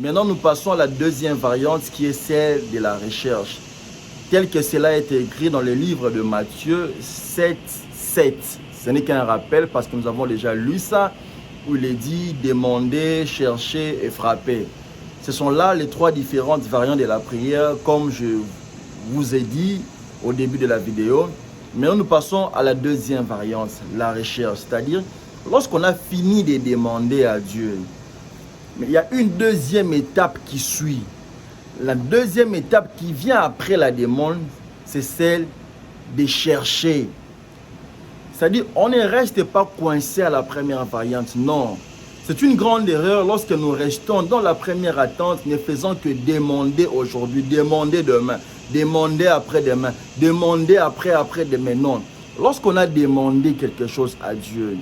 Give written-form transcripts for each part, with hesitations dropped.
Maintenant, nous passons à la deuxième variante qui est celle de la recherche. Tel que cela a été écrit dans le livre de Matthieu 7, 7. Ce n'est qu'un rappel parce que nous avons déjà lu ça, où il est dit demander, chercher et frapper. Ce sont là les trois différentes variantes de la prière, comme je vous ai dit au début de la vidéo. Maintenant, nous passons à la deuxième variante, la recherche. C'est-à-dire, lorsqu'on a fini de demander à Dieu, mais il y a une deuxième étape qui suit. La deuxième étape qui vient après la demande, c'est celle de chercher. C'est-à-dire, on ne reste pas coincé à la première variante, non. C'est une grande erreur lorsque nous restons dans la première attente, ne faisant que demander aujourd'hui, demander demain, demander après-demain, demander après-demain. Non. Lorsqu'on a demandé quelque chose à Dieu,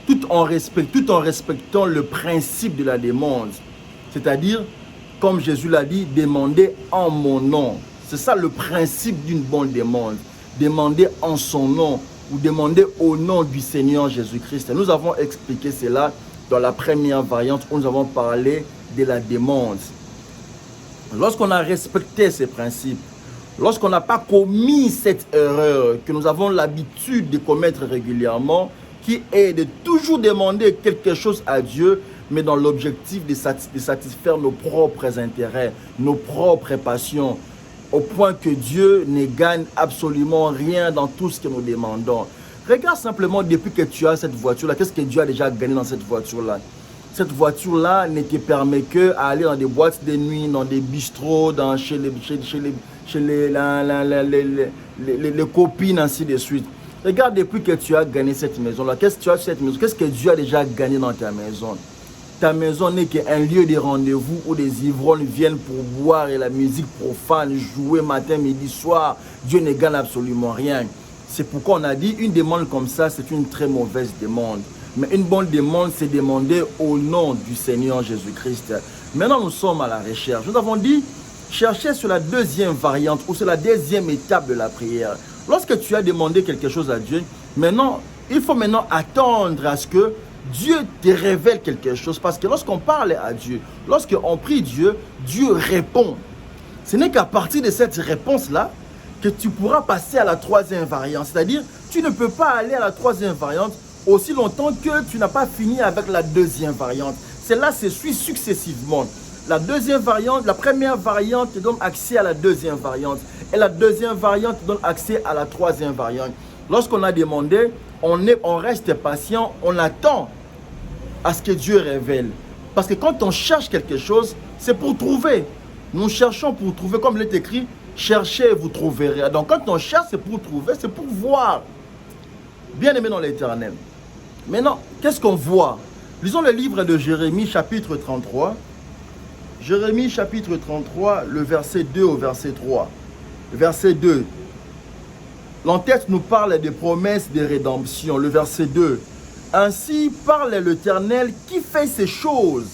tout en respectant le principe de la demande, c'est-à-dire, comme Jésus l'a dit, demander en mon nom. C'est ça le principe d'une bonne demande. Demander en son nom ou demander au nom du Seigneur Jésus-Christ. Nous avons expliqué cela dans la première variante où nous avons parlé de la demande. Lorsqu'on a respecté ces principes, lorsqu'on n'a pas commis cette erreur que nous avons l'habitude de commettre régulièrement, qui est de toujours demander quelque chose à Dieu, mais dans l'objectif de satisfaire nos propres intérêts, nos propres passions, au point que Dieu ne gagne absolument rien dans tout ce que nous demandons. Regarde simplement depuis que tu as cette voiture-là, qu'est-ce que Dieu a déjà gagné dans cette voiture-là? Cette voiture-là ne te permet qu'aller dans des boîtes de nuit, dans des bistrots, chez les copines, ainsi de suite. Regarde depuis que tu as gagné cette maison-là, qu'est-ce que tu as sur cette maison? Qu'est-ce que Dieu a déjà gagné dans ta maison? Ta maison n'est qu'un lieu de rendez-vous où des ivrognes viennent pour boire et la musique profane, jouer matin, midi, soir. Dieu ne gagne absolument rien. C'est pourquoi on a dit une demande comme ça, c'est une très mauvaise demande. Mais une bonne demande, c'est demander au nom du Seigneur Jésus-Christ. Maintenant, nous sommes à la recherche. Nous avons dit, chercher sur la deuxième variante ou sur la deuxième étape de la prière. Lorsque tu as demandé quelque chose à Dieu, maintenant, il faut maintenant attendre à ce que Dieu te révèle quelque chose. Parce que lorsqu'on parle à Dieu, lorsqu'on prie Dieu, Dieu répond. Ce n'est qu'à partir de cette réponse-là que tu pourras passer à la troisième variante. C'est-à-dire, tu ne peux pas aller à la troisième variante aussi longtemps que tu n'as pas fini avec la deuxième variante. Cela se suit successivement. La deuxième variante, la première variante te donne accès à la deuxième variante. Et la deuxième variante te donne accès à la troisième variante. Lorsqu'on a demandé, on reste patient, on attend à ce que Dieu révèle. Parce que quand on cherche quelque chose, c'est pour trouver. Nous cherchons pour trouver, comme il est écrit, cherchez et vous trouverez. Donc quand on cherche, c'est pour trouver, c'est pour voir. Bien aimé dans l'Éternel. Maintenant, qu'est-ce qu'on voit? Lisons le livre de Jérémie, chapitre 33. Jérémie, chapitre 33, le verset 2 au verset 3. Le verset 2. L'entête nous parle des promesses de rédemption. Le verset 2. Ainsi parle l'Éternel qui fait ces choses.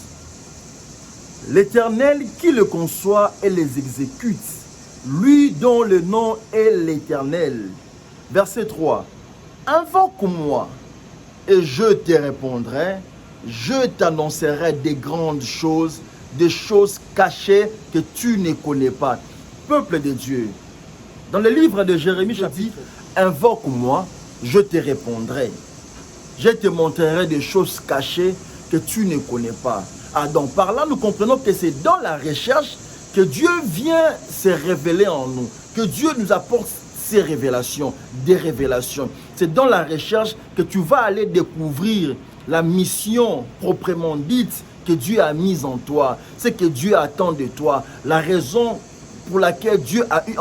L'Éternel qui le conçoit et les exécute. Lui dont le nom est l'Éternel. Verset 3. Invoque-moi et je te répondrai. Je t'annoncerai des grandes choses, des choses cachées que tu ne connais pas. Peuple de Dieu. Dans le livre de Jérémie, chapitre, invoque-moi, je te répondrai. Je te montrerai des choses cachées que tu ne connais pas. Ah, donc par là, nous comprenons que c'est dans la recherche que Dieu vient se révéler en nous. Que Dieu nous apporte ces révélations, des révélations. C'est dans la recherche que tu vas aller découvrir la mission proprement dite que Dieu a mise en toi. C'est que Dieu attend de toi. La raison pour laquelle Dieu a eu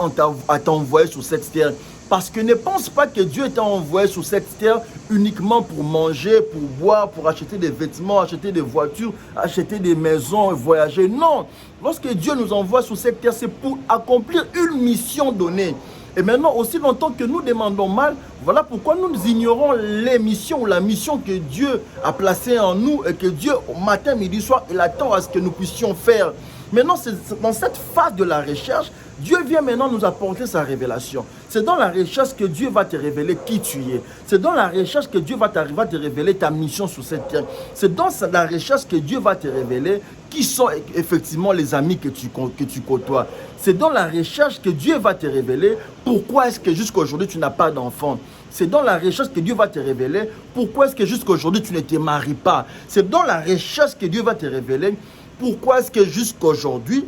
à t'envoyer sur cette terre. Parce que ne pense pas que Dieu t'a envoyé sur cette terre uniquement pour manger, pour boire, pour acheter des vêtements, acheter des voitures, acheter des maisons, voyager. Non, lorsque Dieu nous envoie sur cette terre, c'est pour accomplir une mission donnée. Et maintenant, aussi longtemps que nous demandons mal, voilà pourquoi nous ignorons les missions ou la mission que Dieu a placée en nous et que Dieu, au matin, midi, soir, il attend à ce que nous puissions faire. Maintenant, c'est dans cette phase de la recherche, Dieu vient maintenant nous apporter sa révélation. C'est dans la recherche que Dieu va te révéler qui tu es. C'est dans la recherche que Dieu va te révéler ta mission sur cette terre. C'est dans la recherche que Dieu va te révéler qui sont effectivement les amis que tu côtoies. C'est dans la recherche que Dieu va te révéler pourquoi est-ce que jusqu'à aujourd'hui tu n'as pas d'enfant. C'est dans la recherche que Dieu va te révéler pourquoi est-ce que jusqu'à aujourd'hui tu ne te maries pas. C'est dans la recherche que Dieu va te révéler pourquoi est-ce que jusqu'à aujourd'hui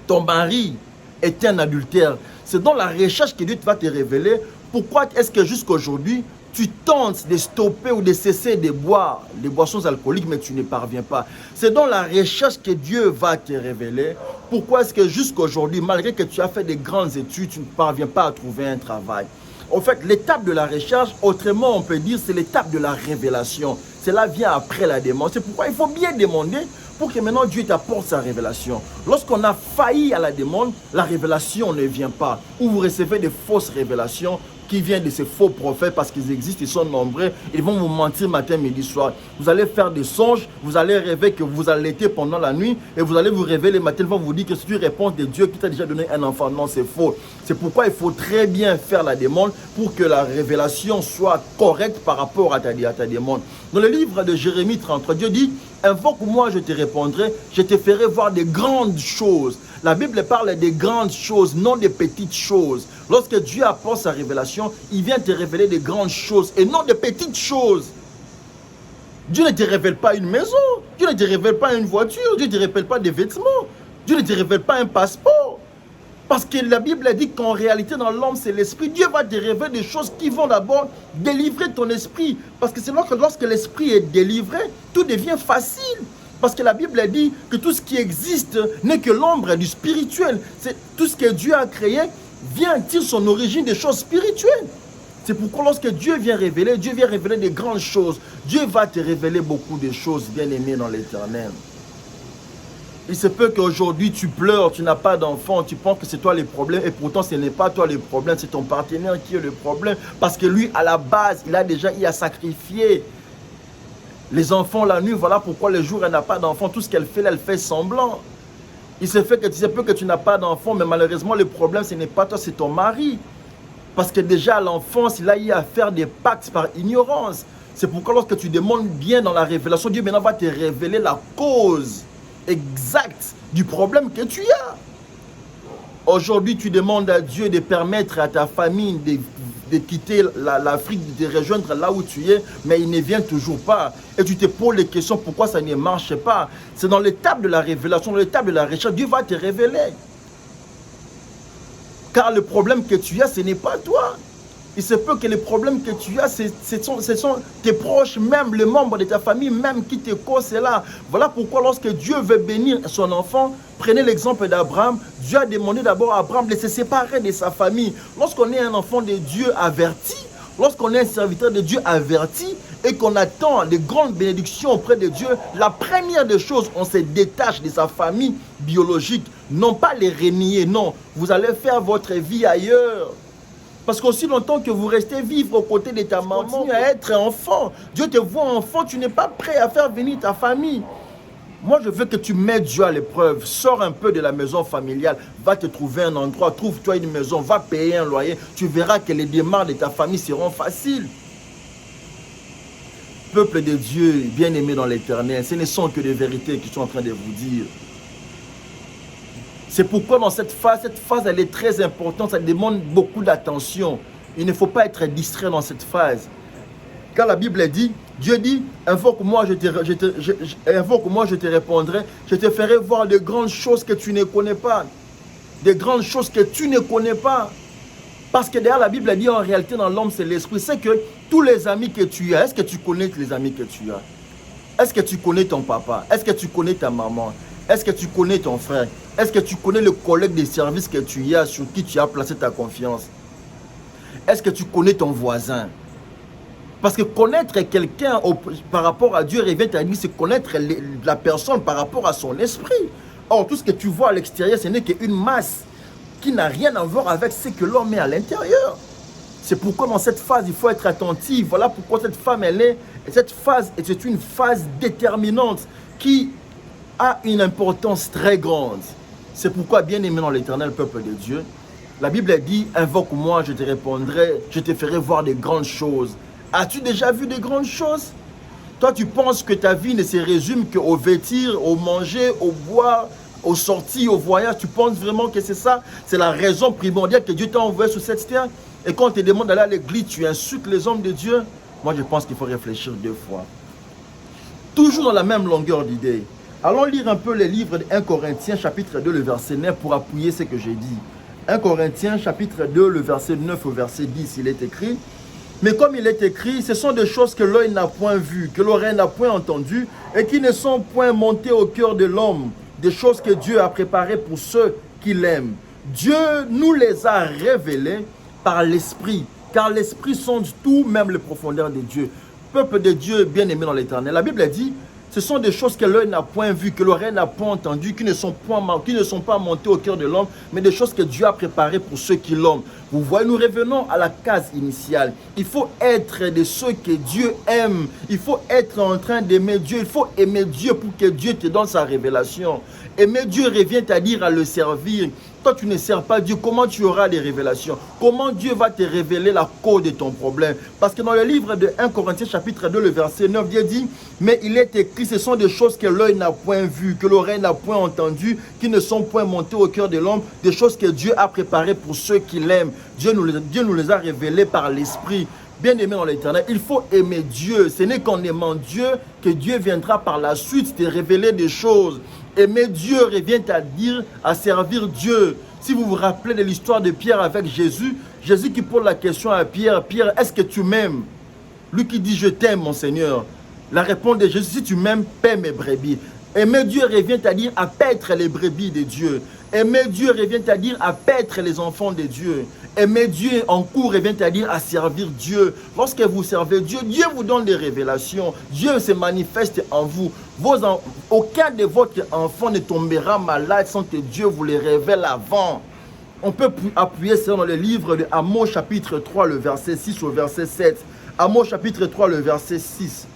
ton mari est un adultère. C'est dans la recherche que Dieu va te révéler pourquoi est-ce que jusqu'à aujourd'hui tu tentes de stopper ou de cesser de boire les boissons alcooliques, mais tu ne parviens pas. C'est dans la recherche que Dieu va te révéler pourquoi est-ce que jusqu'à aujourd'hui, malgré que tu as fait des grandes études, tu ne parviens pas à trouver un travail. En fait, l'étape de la recherche, autrement on peut dire, c'est l'étape de la révélation. Cela vient après la demande. C'est pourquoi il faut bien demander pour que maintenant Dieu t'apporte sa révélation. Lorsqu'on a failli à la demande, la révélation ne vient pas. Ou vous recevez des fausses révélations qui viennent de ces faux prophètes parce qu'ils existent, ils sont nombreux. Ils vont vous mentir matin, midi, soir. Vous allez faire des songes, vous allez rêver que vous allaitez pendant la nuit et vous allez vous réveiller le matin, ils vont vous dire que c'est une réponse de Dieu qui t'a déjà donné un enfant. Non, c'est faux. C'est pourquoi il faut très bien faire la demande pour que la révélation soit correcte par rapport à ta demande. Dans le livre de Jérémie 33, Dieu dit: invoque-moi, je te répondrai, je te ferai voir des grandes choses. La Bible parle des grandes choses, non des petites choses. Lorsque Dieu apporte sa révélation, il vient te révéler des grandes choses et non des petites choses. Dieu ne te révèle pas une maison, Dieu ne te révèle pas une voiture, Dieu ne te révèle pas des vêtements, Dieu ne te révèle pas un passeport. Parce que la Bible dit qu'en réalité, dans l'homme, c'est l'esprit. Dieu va te révéler des choses qui vont d'abord délivrer ton esprit. Parce que c'est lorsque l'esprit est délivré, tout devient facile. Parce que la Bible dit que tout ce qui existe n'est que l'ombre du spirituel. C'est tout ce que Dieu a créé tire son origine des choses spirituelles. C'est pourquoi lorsque Dieu vient révéler des grandes choses. Dieu va te révéler beaucoup de choses bien aimées dans l'éternel. Il se peut qu'aujourd'hui tu pleures, tu n'as pas d'enfant, tu penses que c'est toi le problème et pourtant ce n'est pas toi le problème, c'est ton partenaire qui est le problème. Parce que lui, à la base, il a sacrifié les enfants la nuit. Voilà pourquoi le jour elle n'a pas d'enfant. Tout ce qu'elle fait, elle fait semblant. Il se peut que tu n'as pas d'enfant, mais malheureusement le problème ce n'est pas toi, c'est ton mari. Parce que déjà à l'enfance, il a eu à faire des pactes par ignorance. C'est pourquoi lorsque tu demandes bien dans la révélation, Dieu maintenant va te révéler la cause exact du problème que tu as. Aujourd'hui, tu demandes à Dieu de permettre à ta famille de quitter l'Afrique, de rejoindre là où tu es, mais il ne vient toujours pas. Et tu te poses les questions pourquoi ça ne marche pas. C'est dans l'étape de la révélation, dans l'étape de la recherche, Dieu va te révéler. Car le problème que tu as, ce n'est pas toi. Il se peut que les problèmes que tu as, ce sont tes proches, même les membres de ta famille, même qui te causent cela. Voilà pourquoi lorsque Dieu veut bénir son enfant, prenez l'exemple d'Abraham. Dieu a demandé d'abord à Abraham de se séparer de sa famille. Lorsqu'on est un enfant de Dieu averti, lorsqu'on est un serviteur de Dieu averti et qu'on attend les grandes bénédictions auprès de Dieu, la première des choses, on se détache de sa famille biologique. Non pas les renier, non. Vous allez faire votre vie ailleurs. Parce qu'aussi longtemps que vous restez vivre aux côtés de ta maman, continue à être enfant. Dieu te voit enfant, tu n'es pas prêt à faire venir ta famille. Moi, je veux que tu mettes Dieu à l'épreuve. Sors un peu de la maison familiale. Va te trouver un endroit. Trouve-toi une maison. Va payer un loyer. Tu verras que les démarches de ta famille seront faciles. Peuple de Dieu, bien-aimé dans l'éternel, ce ne sont que des vérités que je suis en train de vous dire. C'est pourquoi dans cette phase elle est très importante, ça demande beaucoup d'attention. Il ne faut pas être distrait dans cette phase. Car la Bible dit, Dieu dit, invoque-moi, je te répondrai, je te ferai voir de grandes choses que tu ne connais pas. Des grandes choses que tu ne connais pas. Parce que derrière la Bible dit, en réalité, dans l'homme, c'est l'esprit. C'est que tous les amis que tu as, est-ce que tu connais les amis que tu as? Est-ce que tu connais ton papa? Est-ce que tu connais ta maman? Est-ce que tu connais ton frère? Est-ce que tu connais le collègue de service que tu as, sur qui tu as placé ta confiance? Est-ce que tu connais ton voisin? Parce que connaître quelqu'un par rapport à Dieu revient à dire, c'est connaître la personne par rapport à son esprit. Or, tout ce que tu vois à l'extérieur, ce n'est qu'une masse qui n'a rien à voir avec ce que l'homme est à l'intérieur. C'est pourquoi dans cette phase, il faut être attentif. Voilà pourquoi cette femme, cette phase, c'est une phase déterminante qui a une importance très grande. C'est pourquoi, bien aimé dans l'éternel peuple de Dieu, la Bible dit, invoque-moi, je te répondrai, je te ferai voir des grandes choses. As-tu déjà vu des grandes choses? Toi, tu penses que ta vie ne se résume qu'au vêtir, au manger, au boire, aux sorties, au voyage. Tu penses vraiment que c'est ça? C'est la raison primordiale que Dieu t'a envoyé sur cette terre. Et quand on te demande d'aller à l'église, tu insultes les hommes de Dieu. Moi, je pense qu'il faut réfléchir 2 fois. Toujours dans la même longueur d'idée. Allons lire un peu les livres de 1 Corinthiens, chapitre 2, le verset 9, pour appuyer ce que j'ai dit. 1 Corinthiens, chapitre 2, le verset 9 au verset 10, il est écrit. Mais comme il est écrit, ce sont des choses que l'œil n'a point vues, que l'oreille n'a point entendues, et qui ne sont point montées au cœur de l'homme, des choses que Dieu a préparées pour ceux qui l'aiment. Dieu nous les a révélées par l'Esprit, car l'Esprit sonde tout, même les profondeurs de Dieu. Peuple de Dieu bien-aimé dans l'Éternel, la Bible dit, ce sont des choses que l'œil n'a point vues, que l'oreille n'a point entendues, qui ne sont pas montées au cœur de l'homme, mais des choses que Dieu a préparées pour ceux qui l'aiment. Vous voyez, nous revenons à la case initiale. Il faut être de ceux que Dieu aime. Il faut être en train d'aimer Dieu. Il faut aimer Dieu pour que Dieu te donne sa révélation. Aimer Dieu revient à dire à le servir. Toi, tu ne sers pas Dieu, comment tu auras des révélations? Comment Dieu va te révéler la cause de ton problème? Parce que dans le livre de 1 Corinthiens chapitre 2, le verset 9, Dieu dit, mais il est écrit, ce sont des choses que l'œil n'a point vues, que l'oreille n'a point entendues, qui ne sont point montées au cœur de l'homme, des choses que Dieu a préparées pour ceux qui l'aiment. Dieu nous les a révélées par l'Esprit. Bien-aimé dans l'Éternel, il faut aimer Dieu. Ce n'est qu'en aimant Dieu que Dieu viendra par la suite te révéler des choses. Aimer Dieu revient à dire, à servir Dieu. Si vous vous rappelez de l'histoire de Pierre avec Jésus, Jésus qui pose la question à Pierre, Pierre, est-ce que tu m'aimes? Lui qui dit, je t'aime mon Seigneur. La réponse de Jésus, si tu m'aimes, paie mes brebis. Aimer Dieu revient à dire, à paître les brebis de Dieu. Aimer Dieu revient à dire, à paître les enfants de Dieu. Aimer Dieu en cours revient à dire, à servir Dieu. Lorsque vous servez Dieu, Dieu vous donne des révélations. Dieu se manifeste en vous. Aucun de votre enfants ne tombera malade sans que Dieu vous les révèle avant. On peut appuyer ça dans le livre de Amos chapitre 3, le verset 6 au verset 7. Amos chapitre 3, le verset 6.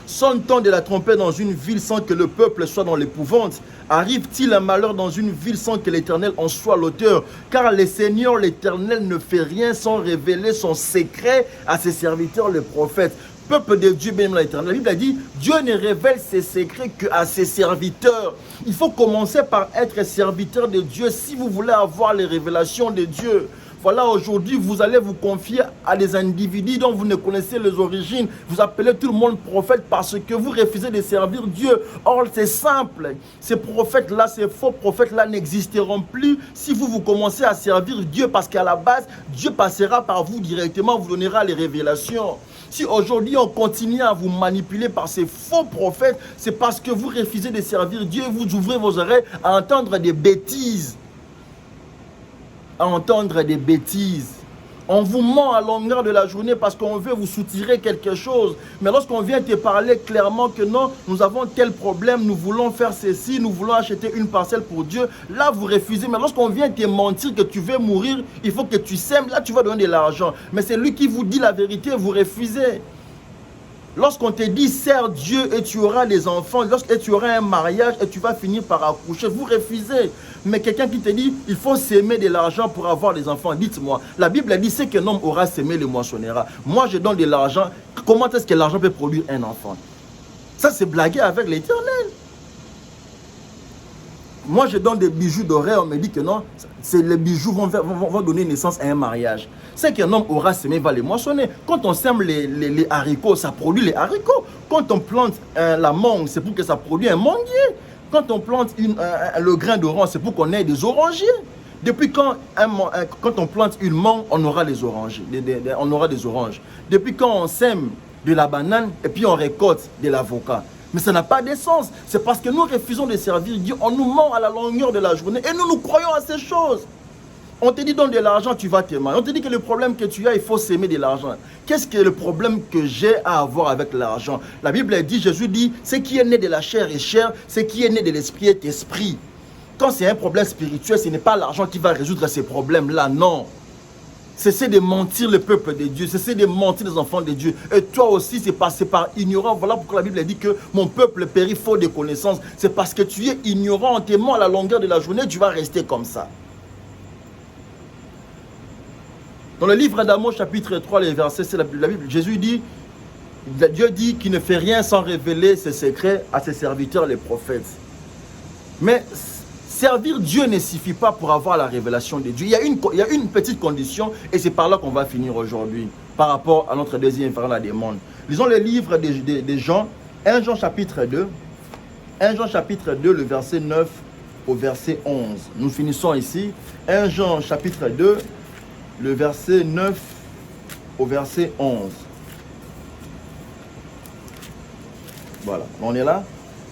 Sonne-t-on de la trompette dans une ville sans que le peuple soit dans l'épouvante? Arrive-t-il un malheur dans une ville sans que l'Éternel en soit l'auteur? Car le Seigneur, l'Éternel, ne fait rien sans révéler son secret à ses serviteurs, les prophètes. Peuple de Dieu, bien l'Éternel. La Bible a dit, Dieu ne révèle ses secrets qu'à ses serviteurs. Il faut commencer par être serviteur de Dieu si vous voulez avoir les révélations de Dieu. Voilà, aujourd'hui, vous allez vous confier à des individus dont vous ne connaissez les origines. Vous appelez tout le monde prophète parce que vous refusez de servir Dieu. Or, c'est simple. Ces prophètes-là, ces faux prophètes-là n'existeront plus si vous commencez à servir Dieu parce qu'à la base, Dieu passera par vous directement, vous donnera les révélations. Si aujourd'hui on continue à vous manipuler par ces faux prophètes, c'est parce que vous refusez de servir Dieu et vous ouvrez vos oreilles à entendre des bêtises. À entendre des bêtises. On vous ment à longueur de la journée parce qu'on veut vous soutirer quelque chose. Mais lorsqu'on vient te parler clairement que non, nous avons tel problème, nous voulons faire ceci, nous voulons acheter une parcelle pour Dieu, là vous refusez. Mais lorsqu'on vient te mentir que tu veux mourir, il faut que tu sèmes, là tu vas donner de l'argent. Mais c'est lui qui vous dit la vérité, vous refusez. Lorsqu'on te dit, sers Dieu et tu auras des enfants, et tu auras un mariage et tu vas finir par accoucher, vous refusez. Mais quelqu'un qui te dit, il faut s'aimer de l'argent pour avoir des enfants, dites-moi, la Bible dit, c'est qu'un homme aura s'aimé, le moissonnera. Moi, je donne de l'argent, comment est-ce que l'argent peut produire un enfant? Ça, c'est blaguer avec l'Éternel. Moi, je donne des bijoux d'oreille, on me dit que non, les bijoux vont donner naissance à un mariage. C'est qu'un homme aura semé, va les moissonner. Quand on sème les haricots, ça produit les haricots. Quand on plante la mangue, c'est pour que ça produise un manguier. Quand on plante le grain d'orange, c'est pour qu'on ait des orangiers. Depuis quand on plante une mangue, on aura des oranges. On aura des oranges. Depuis quand on sème de la banane et puis on récolte de l'avocat. Mais ça n'a pas de sens. C'est parce que nous refusons de servir Dieu. On nous ment à la longueur de la journée et nous croyons à ces choses. On te dit donne de l'argent, tu vas te marier. On te dit que le problème que tu as, il faut s'aimer de l'argent. Qu'est-ce que le problème que j'ai à avoir avec l'argent? La Bible dit, Jésus dit, ce qui est né de la chair est chair, ce qui est né de l'esprit est esprit. Quand c'est un problème spirituel, ce n'est pas l'argent qui va résoudre ces problèmes-là, non. Cessez de mentir le peuple de Dieu. Cessez de mentir les enfants de Dieu. Et toi aussi, c'est passé par ignorant. Voilà pourquoi la Bible dit que mon peuple périt faute de connaissances. C'est parce que tu es ignorant. En t'aimant à la longueur de la journée, tu vas rester comme ça. Dans le livre d'Amos, chapitre 3, les versets, c'est la Bible. Jésus dit, Dieu dit qu'il ne fait rien sans révéler ses secrets à ses serviteurs, les prophètes. Mais servir Dieu ne suffit pas pour avoir la révélation de Dieu. Il y a une petite condition, et c'est par là qu'on va finir aujourd'hui, par rapport à notre deuxième variante, la demande. Lisons le livre de Jean, 1 Jean chapitre 2, 1 Jean chapitre 2, le verset 9 au verset 11. Nous finissons ici, 1 Jean chapitre 2, le verset 9 au verset 11. Voilà, on est là.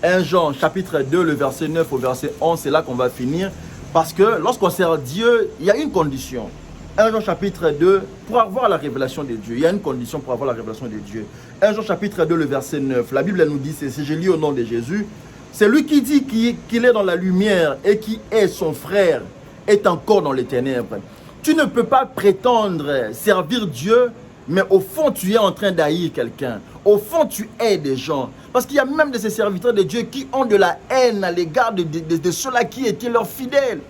1 Jean chapitre 2, le verset 9 au verset 11, c'est là qu'on va finir. Parce que lorsqu'on sert Dieu, il y a une condition. 1 Jean chapitre 2, pour avoir la révélation de Dieu, il y a une condition pour avoir la révélation de Dieu. 1 Jean chapitre 2, le verset 9, la Bible nous dit, si je lis au nom de Jésus, c'est lui qui dit qu'il est dans la lumière et qui est son frère, est encore dans les ténèbres. Tu ne peux pas prétendre servir Dieu, mais au fond, tu es en train d'haïr quelqu'un. Au fond, tu hais des gens. Parce qu'il y a même de ces serviteurs de Dieu qui ont de la haine à l'égard de ceux-là qui étaient leurs fidèles.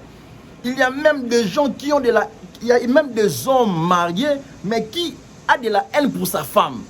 Il y a même des gens qui ont de la... Il y a même des hommes mariés, mais qui ont de la haine pour sa femme.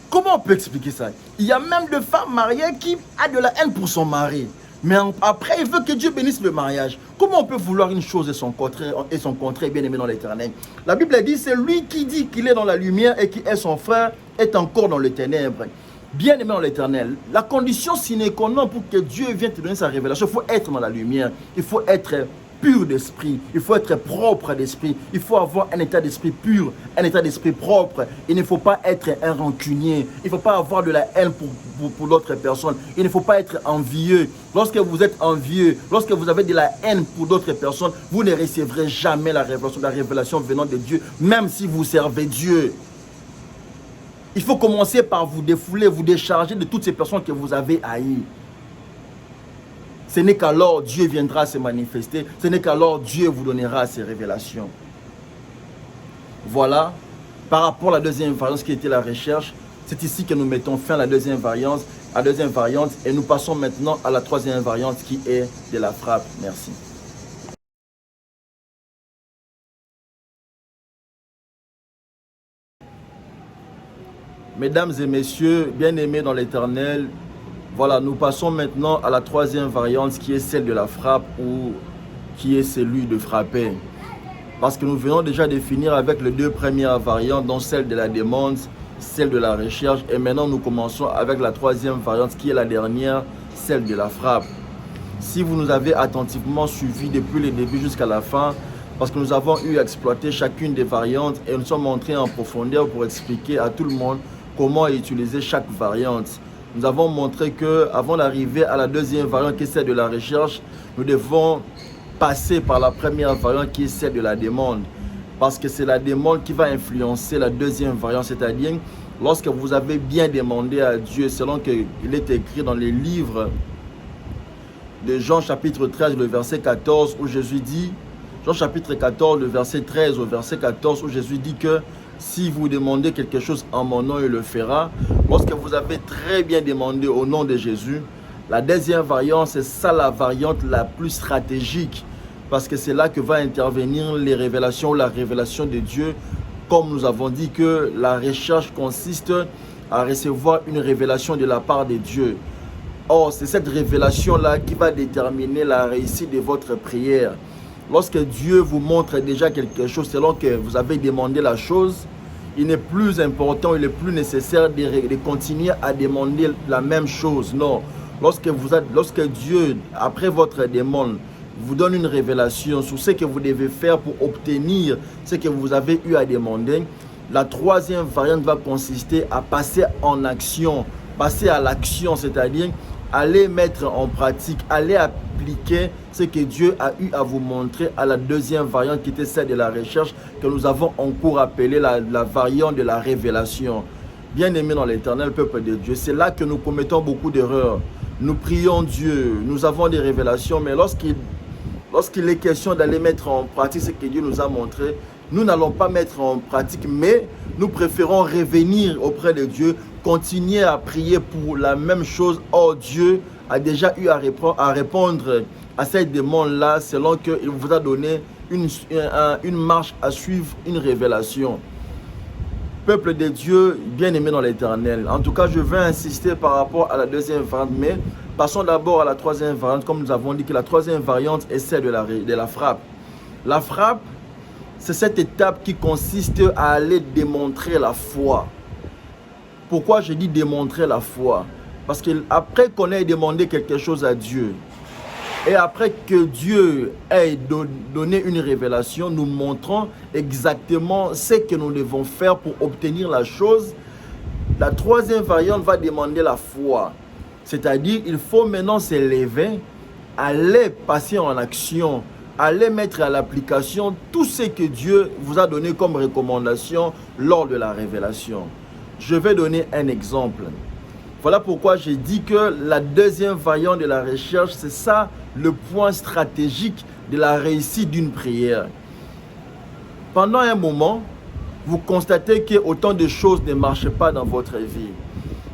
Comment on peut expliquer ça? Il y a même des femmes mariées qui ont de la haine pour son mari. Mais après, il veut que Dieu bénisse le mariage. Comment on peut vouloir une chose et son contraire bien aimé dans l'éternel? La Bible dit, c'est lui qui dit qu'il est dans la lumière et qui est son frère, est encore dans les ténèbres. Bien aimé dans l'éternel, la condition sine qua non pour que Dieu vienne te donner sa révélation, il faut être dans la lumière, il faut être pur d'esprit, il faut être propre d'esprit, il faut avoir un état d'esprit pur, un état d'esprit propre. Il ne faut pas être un rancunier, il ne faut pas avoir de la haine pour d'autres personnes, il ne faut pas être envieux. Lorsque vous êtes envieux, lorsque vous avez de la haine pour d'autres personnes, vous ne recevrez jamais la révélation venant de Dieu, même si vous servez Dieu. Il faut commencer par vous défouler, vous décharger de toutes ces personnes que vous avez haïes. Ce n'est qu'alors Dieu viendra se manifester. Ce n'est qu'alors Dieu vous donnera ses révélations. Voilà, par rapport à la deuxième variante qui était la recherche, c'est ici que nous mettons fin à la deuxième variante, et nous passons maintenant à la troisième variante qui est de la frappe. Merci. Mesdames et messieurs, bien-aimés dans l'Éternel, voilà, nous passons maintenant à la troisième variante qui est celle de la frappe ou qui est celui de frapper. Parce que nous venons déjà de finir avec les deux premières variantes, dont celle de la demande, celle de la recherche. Et maintenant, nous commençons avec la troisième variante qui est la dernière, celle de la frappe. Si vous nous avez attentivement suivis depuis le début jusqu'à la fin, parce que nous avons eu à exploiter chacune des variantes et nous sommes entrés en profondeur pour expliquer à tout le monde comment utiliser chaque variante. Nous avons montré qu'avant d'arriver à la deuxième variante qui est celle de la recherche, nous devons passer par la première variante qui est celle de la demande. Parce que c'est la demande qui va influencer la deuxième variante, c'est-à-dire lorsque vous avez bien demandé à Dieu, selon qu'il est écrit dans les livres de Jean chapitre 13, le verset 14, où Jésus dit, Jean chapitre 14, le verset 13 au verset 14, où Jésus dit que si vous demandez quelque chose en mon nom, il le fera. Lorsque vous avez très bien demandé au nom de Jésus, la deuxième variante, c'est ça la variante la plus stratégique. Parce que c'est là que va intervenir les révélations, la révélation de Dieu. Comme nous avons dit que la recherche consiste à recevoir une révélation de la part de Dieu. Or, c'est cette révélation-là qui va déterminer la réussite de votre prière. Lorsque Dieu vous montre déjà quelque chose, selon que vous avez demandé la chose, il n'est plus important, il est plus nécessaire de continuer à demander la même chose. Non. Lorsque Dieu, après votre demande, vous donne une révélation sur ce que vous devez faire pour obtenir ce que vous avez eu à demander, la troisième variante va consister à passer en action, passer à l'action, c'est-à-dire aller mettre en pratique, aller appliquer ce que Dieu a eu à vous montrer à la deuxième variante qui était celle de la recherche que nous avons en cours appelée la variante de la révélation. Bien-aimés dans l'éternel peuple de Dieu, c'est là que nous commettons beaucoup d'erreurs. Nous prions Dieu, nous avons des révélations, mais lorsqu'il est question d'aller mettre en pratique ce que Dieu nous a montré, nous n'allons pas mettre en pratique, mais nous préférons revenir auprès de Dieu, continuer à prier pour la même chose. Or, Dieu a déjà eu à répondre à cette demande-là, selon qu'il vous a donné une marche à suivre, une révélation. Peuple de Dieu, bien-aimé dans l'Éternel. En tout cas, je vais insister par rapport à la deuxième variante, mais passons d'abord à la troisième variante, comme nous avons dit que la troisième variante est celle de la frappe. La frappe, c'est cette étape qui consiste à aller démontrer la foi. Pourquoi je dis démontrer la foi? Parce qu'après qu'on ait demandé quelque chose à Dieu, et après que Dieu ait donné une révélation, nous montrons exactement ce que nous devons faire pour obtenir la chose. La troisième variante va demander la foi. C'est-à-dire, il faut maintenant s'élever, aller passer en action, aller mettre à l'application tout ce que Dieu vous a donné comme recommandation lors de la révélation. Je vais donner un exemple. Voilà pourquoi j'ai dit que la deuxième variante de la recherche, c'est ça le point stratégique de la réussite d'une prière. Pendant un moment, vous constatez que autant de choses ne marchent pas dans votre vie.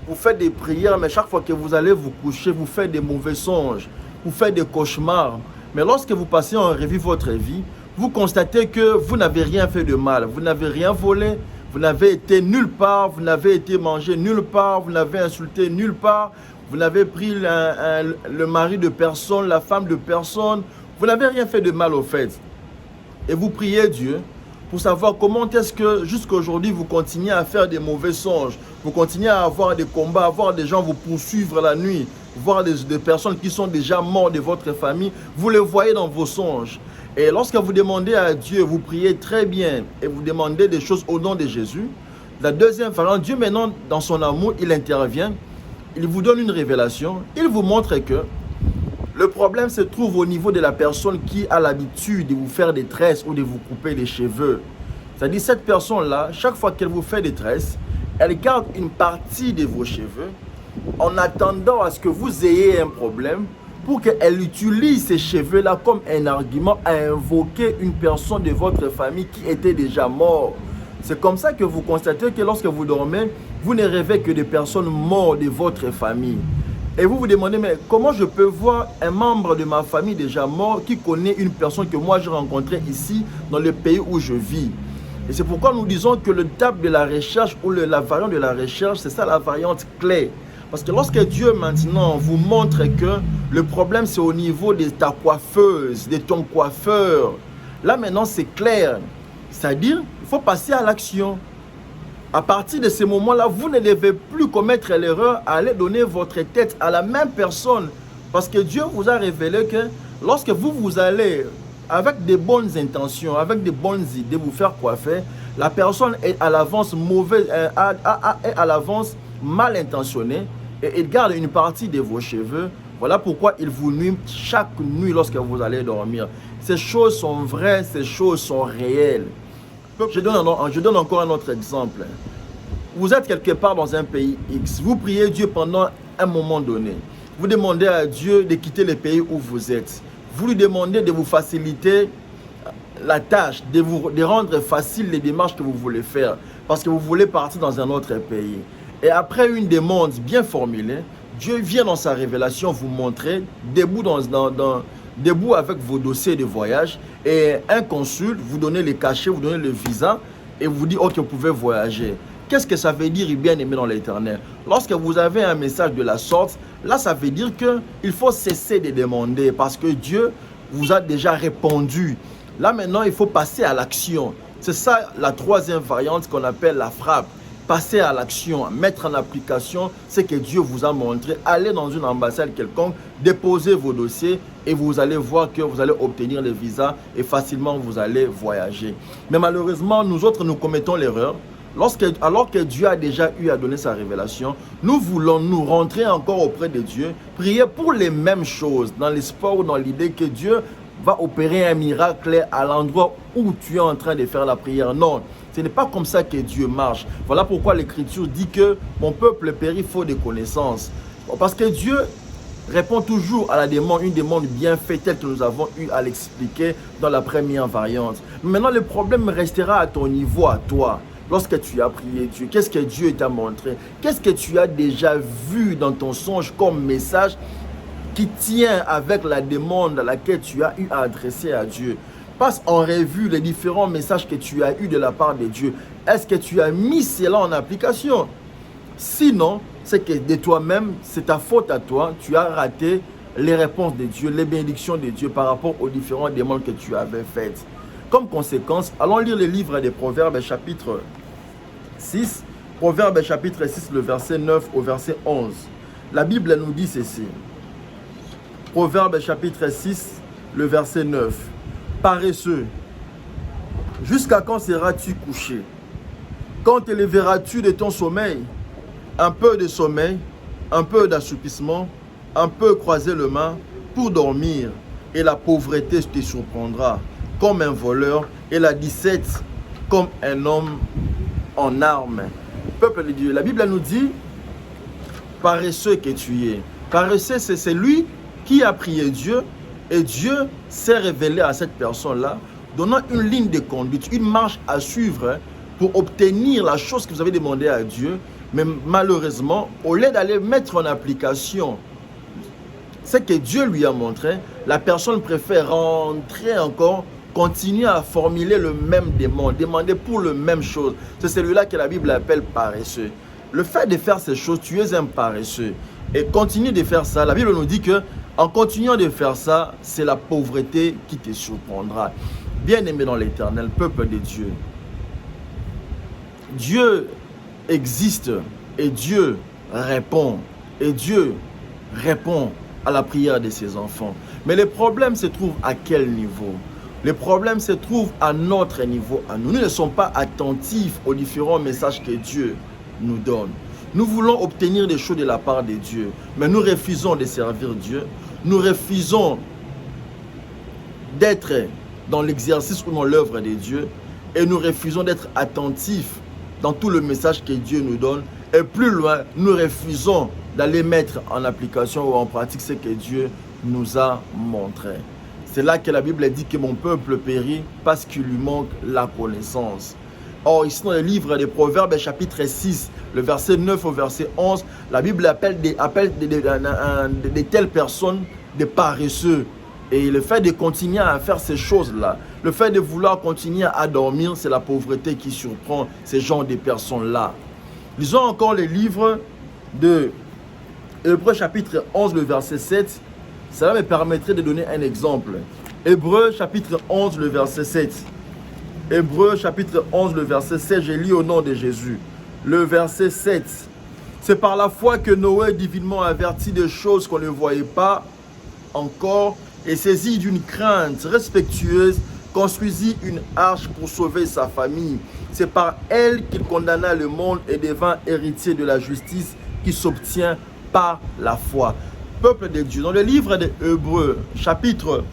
Vous faites des prières, mais chaque fois que vous allez vous coucher, vous faites des mauvais songes, vous faites des cauchemars. Mais lorsque vous passez en revue votre vie, vous constatez que vous n'avez rien fait de mal, vous n'avez rien volé, vous n'avez été nulle part, vous n'avez été mangé nulle part, vous n'avez insulté nulle part, vous n'avez pris le mari de personne, la femme de personne, vous n'avez rien fait de mal au fait. Et vous priez Dieu pour savoir comment est-ce que jusqu'à aujourd'hui vous continuez à faire des mauvais songes, vous continuez à avoir des combats, à voir des gens vous poursuivre la nuit, voir des personnes qui sont déjà mortes de votre famille, vous les voyez dans vos songes. Et lorsque vous demandez à Dieu, vous priez très bien et vous demandez des choses au nom de Jésus, la deuxième variante, Dieu maintenant dans son amour, il intervient, il vous donne une révélation, il vous montre que le problème se trouve au niveau de la personne qui a l'habitude de vous faire des tresses ou de vous couper les cheveux. C'est-à-dire cette personne-là, chaque fois qu'elle vous fait des tresses, elle garde une partie de vos cheveux en attendant à ce que vous ayez un problème pour qu'elle utilise ces cheveux-là comme un argument à invoquer une personne de votre famille qui était déjà morte. C'est comme ça que vous constatez que lorsque vous dormez, vous ne rêvez que des personnes mortes de votre famille. Et vous vous demandez, mais comment je peux voir un membre de ma famille déjà mort qui connaît une personne que moi j'ai rencontrée ici dans le pays où je vis? Et c'est pourquoi nous disons que le table de la recherche ou la variante de la recherche, c'est ça la variante clé. Parce que lorsque Dieu maintenant vous montre que le problème c'est au niveau de ta coiffeuse, de ton coiffeur, là maintenant c'est clair. C'est-à-dire, il faut passer à l'action. À partir de ce moment-là, vous ne devez plus commettre l'erreur à aller donner votre tête à la même personne. Parce que Dieu vous a révélé que lorsque vous allez avec de bonnes intentions, avec de bonnes idées vous faire coiffer, la personne est à l'avance mauvaise, est à l'avance mal intentionnée et il garde une partie de vos cheveux. Voilà pourquoi il vous nuit chaque nuit lorsque vous allez dormir. Ces choses sont vraies, ces choses sont réelles. Je donne encore un autre exemple. Vous êtes quelque part dans un pays X. Vous priez Dieu pendant un moment donné. Vous demandez à Dieu de quitter le pays où vous êtes. Vous lui demandez de vous faciliter la tâche, de rendre facile les démarches que vous voulez faire. Parce que vous voulez partir dans un autre pays. Et après une demande bien formulée, Dieu vient dans sa révélation vous montrer, debout avec vos dossiers de voyage, et un consul vous donne les cachets, vous donne le visa et vous dit ok, vous pouvez voyager. Qu'est-ce que ça veut dire, bien aimé dans l'Éternel? Lorsque vous avez un message de la sorte, là ça veut dire qu'il faut cesser de demander parce que Dieu vous a déjà répondu. Là maintenant il faut passer à l'action. C'est ça la troisième variante qu'on appelle la frappe. Passer à l'action, mettre en application ce que Dieu vous a montré. Allez dans une ambassade quelconque, déposez vos dossiers et vous allez voir que vous allez obtenir le visa et facilement vous allez voyager. Mais malheureusement, nous autres, nous commettons l'erreur. Alors que Dieu a déjà eu à donner sa révélation, nous voulons nous rentrer encore auprès de Dieu, prier pour les mêmes choses, dans l'espoir ou dans l'idée que Dieu va opérer un miracle à l'endroit où tu es en train de faire la prière. Non. Ce n'est pas comme ça que Dieu marche. Voilà pourquoi l'Écriture dit que mon peuple périt faute de connaissances. Parce que Dieu répond toujours à la demande, une demande bien faite telle que nous avons eu à l'expliquer dans la première variante. Maintenant, le problème restera à ton niveau, à toi. Lorsque tu as prié Dieu, qu'est-ce que Dieu t'a montré? Qu'est-ce que tu as déjà vu dans ton songe comme message qui tient avec la demande à laquelle tu as eu à adresser à Dieu? Passe en revue les différents messages que tu as eu de la part de Dieu. Est-ce que tu as mis cela en application? Sinon, c'est que de toi-même, c'est ta faute à toi. Tu as raté les réponses de Dieu, les bénédictions de Dieu par rapport aux différentes demandes que tu avais faites. Comme conséquence, allons lire le livre des Proverbes, chapitre 6. Proverbes, chapitre 6, le verset 9 au verset 11. La Bible nous dit ceci. Proverbes, chapitre 6, le verset 9. Paresseux, jusqu'à quand seras-tu couché? Quand te lèveras-tu de ton sommeil? Un peu de sommeil, un peu d'assoupissement, un peu croiser le main pour dormir, et la pauvreté te surprendra comme un voleur, et la disette comme un homme en armes. Peuple de Dieu, la Bible nous dit, paresseux que tu es. Paresseux, c'est lui qui a prié Dieu, et Dieu s'est révélé à cette personne-là, donnant une ligne de conduite, une marche à suivre pour obtenir la chose que vous avez demandé à Dieu. Mais malheureusement, au lieu d'aller mettre en application ce que Dieu lui a montré, la personne préfère rentrer encore, continuer à formuler le même demande, demander pour le même chose. C'est celui-là que la Bible appelle paresseux. Le fait de faire ces choses, tu es un paresseux. Et continue de faire ça. La Bible nous dit que en continuant de faire ça, c'est la pauvreté qui te surprendra. Bien-aimé dans l'Éternel, peuple de Dieu, Dieu existe et Dieu répond. Et Dieu répond à la prière de ses enfants. Mais le problème se trouve à quel niveau? Le problème se trouve à notre niveau, à nous. Nous ne sommes pas attentifs aux différents messages que Dieu nous donne. Nous voulons obtenir des choses de la part de Dieu, mais nous refusons de servir Dieu. Nous refusons d'être dans l'exercice ou dans l'œuvre de Dieu. Et nous refusons d'être attentifs dans tout le message que Dieu nous donne. Et plus loin, nous refusons d'aller mettre en application ou en pratique ce que Dieu nous a montré. C'est là que la Bible dit que mon peuple périt parce qu'il lui manque la connaissance. Or, ici dans le livre des Proverbes, chapitre 6, le verset 9 au verset 11, la Bible appelle de telles personnes des paresseux. Et le fait de continuer à faire ces choses-là, le fait de vouloir continuer à dormir, c'est la pauvreté qui surprend ces genres de personnes-là. Lisons encore le livre de Hébreux chapitre 11, le verset 7. Cela me permettrait de donner un exemple. Hébreux chapitre 11, le verset 7. Hébreux chapitre 11, le verset 7, je lis au nom de Jésus. Le verset 7. C'est par la foi que Noé, divinement averti de choses qu'on ne voyait pas encore, et saisi d'une crainte respectueuse, construisit une arche pour sauver sa famille. C'est par elle qu'il condamna le monde et devint héritier de la justice qui s'obtient par la foi. Peuple de Dieu, dans le livre de Hébreux, chapitre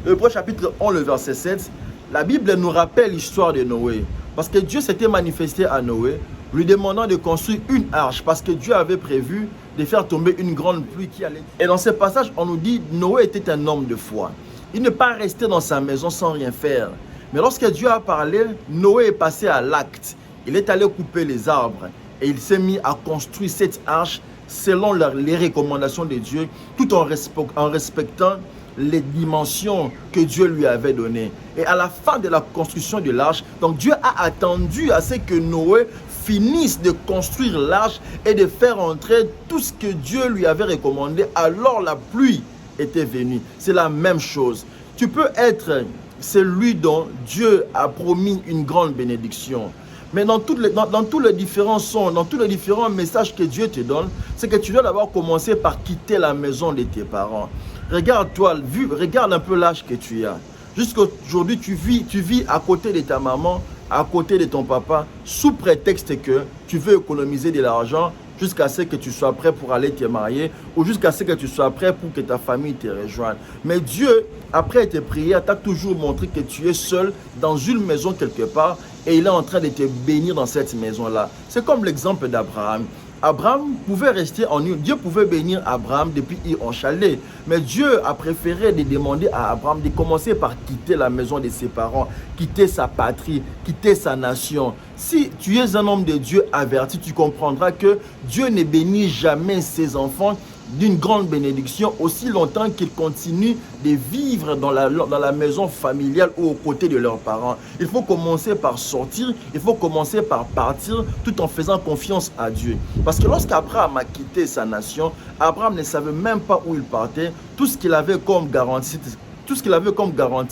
11, le verset 7, la Bible nous rappelle l'histoire de Noé. Parce que Dieu s'était manifesté à Noé, lui demandant de construire une arche, parce que Dieu avait prévu de faire tomber une grande pluie qui allait. Et dans ce passage, on nous dit Noé était un homme de foi. Il n'est pas resté dans sa maison sans rien faire. Mais lorsque Dieu a parlé, Noé est passé à l'acte. Il est allé couper les arbres et il s'est mis à construire cette arche selon les recommandations de Dieu, tout en respectant les dimensions que Dieu lui avait données. Et à la fin de la construction de l'arche, donc Dieu a attendu à ce que Noé finisse de construire l'arche et de faire entrer tout ce que Dieu lui avait recommandé. Alors la pluie était venue. C'est la même chose. Tu peux être celui dont Dieu a promis une grande bénédiction. Mais dans tous les différents sons, dans tous les différents messages que Dieu te donne, c'est que tu dois d'abord commencer par quitter la maison de tes parents. Regarde-toi, regarde un peu l'âge que tu as. Jusqu'à aujourd'hui, tu vis à côté de ta maman, à côté de ton papa, sous prétexte que tu veux économiser de l'argent jusqu'à ce que tu sois prêt pour aller te marier ou jusqu'à ce que tu sois prêt pour que ta famille te rejoigne. Mais Dieu, après tes prières, t'a toujours montré que tu es seul dans une maison quelque part et il est en train de te bénir dans cette maison-là. C'est comme l'exemple d'Abraham. Abraham pouvait rester en Ur. Dieu pouvait bénir Abraham depuis Ur en Chaldée. Mais Dieu a préféré de demander à Abraham de commencer par quitter la maison de ses parents, quitter sa patrie, quitter sa nation. Si tu es un homme de Dieu averti, tu comprendras que Dieu ne bénit jamais ses enfants d'une grande bénédiction aussi longtemps qu'ils continuent de vivre dans la maison familiale ou aux côtés de leurs parents. Il faut commencer par sortir, il faut commencer par partir tout en faisant confiance à Dieu. Parce que lorsqu'Abraham a quitté sa nation, Abraham ne savait même pas où il partait. Tout ce qu'il avait comme garantie,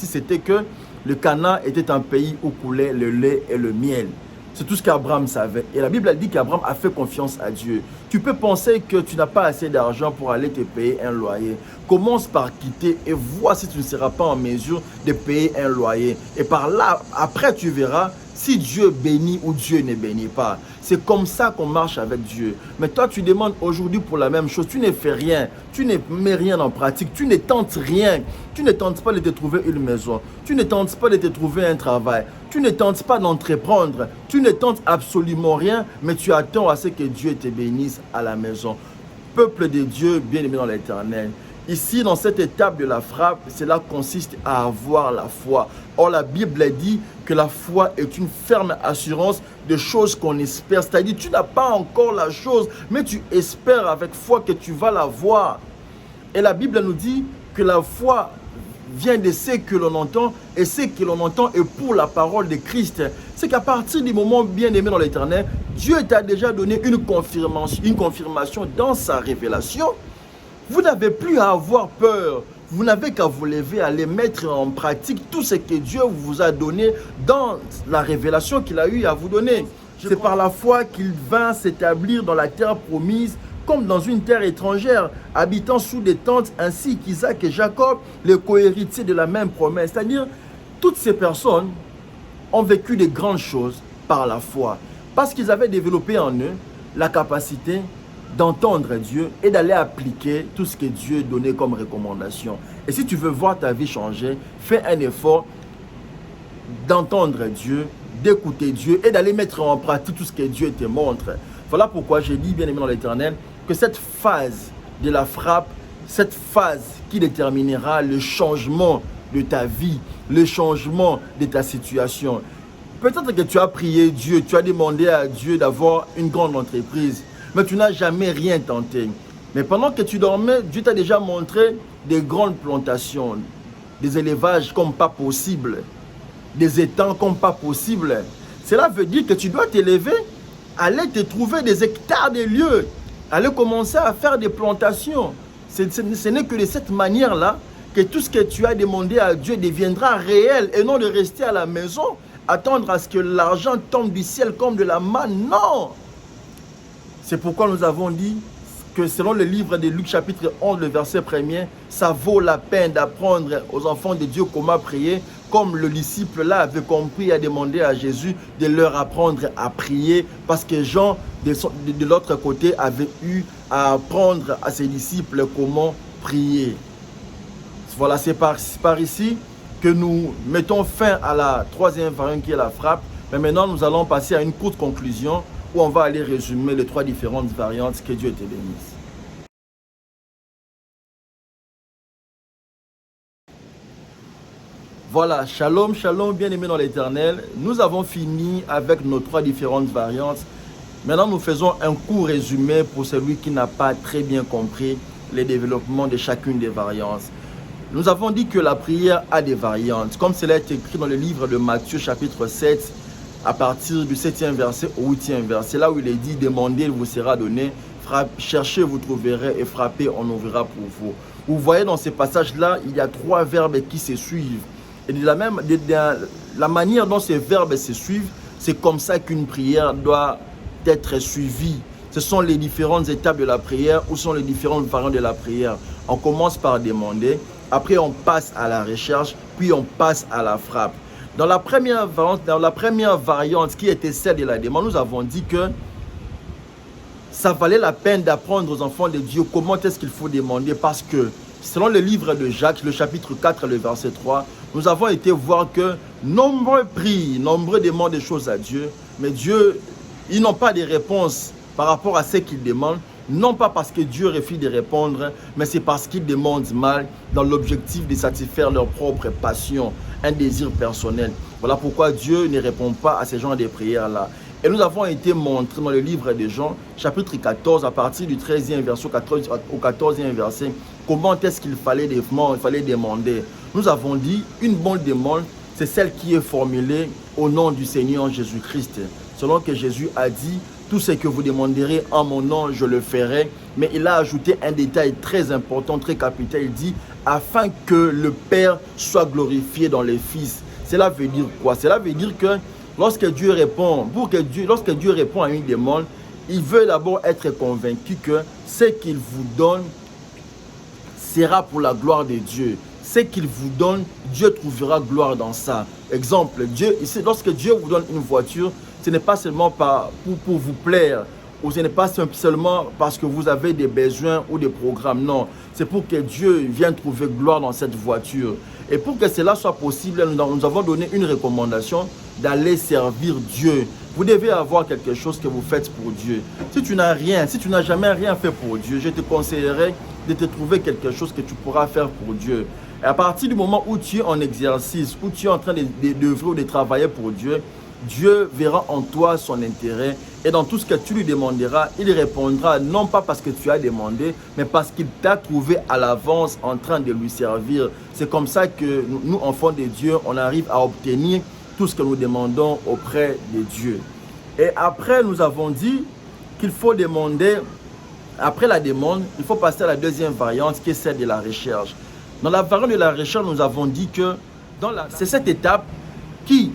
c'était que le Canaan était un pays où coulait le lait et le miel. C'est tout ce qu'Abraham savait. Et la Bible a dit qu'Abraham a fait confiance à Dieu. Tu peux penser que tu n'as pas assez d'argent pour aller te payer un loyer. Commence par quitter et vois si tu ne seras pas en mesure de payer un loyer. Et par là, après tu verras si Dieu bénit ou Dieu ne bénit pas. C'est comme ça qu'on marche avec Dieu. Mais toi, tu demandes aujourd'hui pour la même chose. Tu ne fais rien. Tu ne mets rien en pratique. Tu ne tentes rien. Tu ne tentes pas de te trouver une maison. Tu ne tentes pas de te trouver un travail. Tu ne tentes pas d'entreprendre. Tu ne tentes absolument rien. Mais tu attends à ce que Dieu te bénisse à la maison. Peuple de Dieu, bien-aimé dans l'Éternel. Ici, dans cette étape de la frappe, cela consiste à avoir la foi. Or, la Bible dit que la foi est une ferme assurance de choses qu'on espère. C'est-à-dire, tu n'as pas encore la chose, mais tu espères avec foi que tu vas la voir. Et la Bible nous dit que la foi vient de ce que l'on entend, et ce que l'on entend est pour la parole de Christ. C'est qu'à partir du moment bien aimé dans l'Éternel, Dieu t'a déjà donné une confirmation dans sa révélation. Vous n'avez plus à avoir peur. Vous n'avez qu'à vous lever, à aller mettre en pratique tout ce que Dieu vous a donné dans la révélation qu'il a eu à vous donner. C'est par la foi qu'il vint s'établir dans la terre promise, comme dans une terre étrangère, habitant sous des tentes, ainsi qu'Isaac et Jacob, les cohéritiers de la même promesse. C'est-à-dire, toutes ces personnes ont vécu de grandes choses par la foi, parce qu'ils avaient développé en eux la capacité d'entendre Dieu et d'aller appliquer tout ce que Dieu donnait comme recommandation. Et si tu veux voir ta vie changer, fais un effort d'entendre Dieu, d'écouter Dieu et d'aller mettre en pratique tout ce que Dieu te montre. Voilà pourquoi j'ai dit, bien aimé dans l'Éternel, que cette phase de la frappe, cette phase qui déterminera le changement de ta vie, le changement de ta situation. Peut-être que tu as prié Dieu, tu as demandé à Dieu d'avoir une grande entreprise, mais tu n'as jamais rien tenté. Mais pendant que tu dormais, Dieu t'a déjà montré des grandes plantations, des élevages comme pas possible, des étangs comme pas possible. Cela veut dire que tu dois t'élever, aller te trouver des hectares de lieux, aller commencer à faire des plantations. Ce n'est que de cette manière-là que tout ce que tu as demandé à Dieu deviendra réel et non de rester à la maison, attendre à ce que l'argent tombe du ciel comme de la manne. Non! C'est pourquoi nous avons dit que selon le livre de Luc chapitre 11, le verset 1er, ça vaut la peine d'apprendre aux enfants de Dieu comment prier, comme le disciple là avait compris et a demandé à Jésus de leur apprendre à prier, parce que Jean, de l'autre côté, avait eu à apprendre à ses disciples comment prier. Voilà, c'est par ici que nous mettons fin à la troisième variante qui est la frappe. Mais maintenant, nous allons passer à une courte conclusion où on va aller résumer les trois différentes variantes. Que Dieu te bénisse. Voilà, shalom, shalom, bien-aimés dans l'Éternel. Nous avons fini avec nos trois différentes variantes. Maintenant, nous faisons un court résumé pour celui qui n'a pas très bien compris les développements de chacune des variantes. Nous avons dit que la prière a des variantes, comme cela est écrit dans le livre de Matthieu chapitre 7, à partir du 7e verset au 8e verset, là où il est dit « Demandez, il vous sera donné, cherchez, vous trouverez, et frappez, on ouvrira pour vous ». Vous voyez dans ces passages-là, il y a trois verbes qui se suivent. Et de la manière dont ces verbes se suivent, c'est comme ça qu'une prière doit être suivie. Ce sont les différentes étapes de la prière, ou sont les différentes variantes de la prière. On commence par demander, après on passe à la recherche, puis on passe à la frappe. Dans la première variante qui était celle de la demande, nous avons dit que ça valait la peine d'apprendre aux enfants de Dieu comment est-ce qu'il faut demander, parce que selon le livre de Jacques, le chapitre 4, le verset 3, nous avons été voir que nombreux prient, nombreux demandent des choses à Dieu, mais Dieu, ils n'ont pas de réponse par rapport à ce qu'ils demandent, non pas parce que Dieu refuse de répondre, mais c'est parce qu'ils demandent mal dans l'objectif de satisfaire leur propre passion, un désir personnel. Voilà pourquoi Dieu ne répond pas à ces genres de prières-là. Et nous avons été montrés dans le livre de Jean, chapitre 14, à partir du 13e verset au 14e verset, comment est-ce qu'il fallait demander. Nous avons dit, une bonne demande, c'est celle qui est formulée au nom du Seigneur Jésus-Christ. Selon que Jésus a dit, tout ce que vous demanderez en mon nom, je le ferai. Mais il a ajouté un détail très important, très capital. Il dit, afin que le Père soit glorifié dans les Fils. Cela veut dire quoi? Cela veut dire que lorsque Dieu répond, lorsque Dieu répond à une demande, il veut d'abord être convaincu que ce qu'il vous donne sera pour la gloire de Dieu. Ce qu'il vous donne, Dieu trouvera gloire dans ça. Exemple, lorsque Dieu vous donne une voiture, ce n'est pas seulement pour vous plaire, ou ce n'est pas seulement parce que vous avez des besoins ou des programmes. Non, c'est pour que Dieu vienne trouver gloire dans cette voiture. Et pour que cela soit possible, nous avons donné une recommandation d'aller servir Dieu. Vous devez avoir quelque chose que vous faites pour Dieu. Si tu n'as rien, si tu n'as jamais rien fait pour Dieu, je te conseillerais de te trouver quelque chose que tu pourras faire pour Dieu. Et à partir du moment où tu es en exercice, où tu es en train d'œuvrer ou de travailler pour Dieu, Dieu verra en toi son intérêt et dans tout ce que tu lui demanderas, il répondra non pas parce que tu as demandé, mais parce qu'il t'a trouvé à l'avance en train de lui servir. C'est comme ça que nous, enfants de Dieu, on arrive à obtenir tout ce que nous demandons auprès de Dieu. Et après, nous avons dit qu'il faut demander, après la demande, il faut passer à la deuxième variante qui est celle de la recherche. Dans la variante de la recherche, nous avons dit que c'est cette étape qui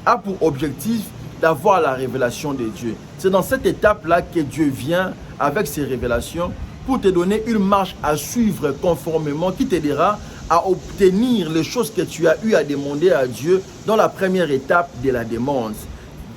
a pour objectif d'avoir la révélation de Dieu. C'est dans cette étape-là que Dieu vient avec ses révélations pour te donner une marche à suivre conformément qui t'aidera à obtenir les choses que tu as eu à demander à Dieu dans la première étape de la demande.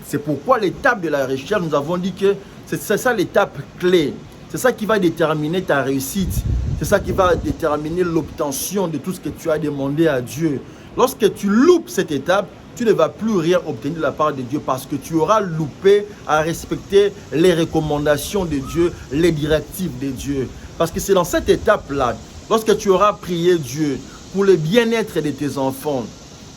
C'est pourquoi l'étape de la recherche, nous avons dit que c'est ça l'étape clé. C'est ça qui va déterminer ta réussite. C'est ça qui va déterminer l'obtention de tout ce que tu as demandé à Dieu. Lorsque tu loupes cette étape, tu ne vas plus rien obtenir de la part de Dieu parce que tu auras loupé à respecter les recommandations de Dieu, les directives de Dieu. Parce que c'est dans cette étape-là, lorsque tu auras prié Dieu pour le bien-être de tes enfants,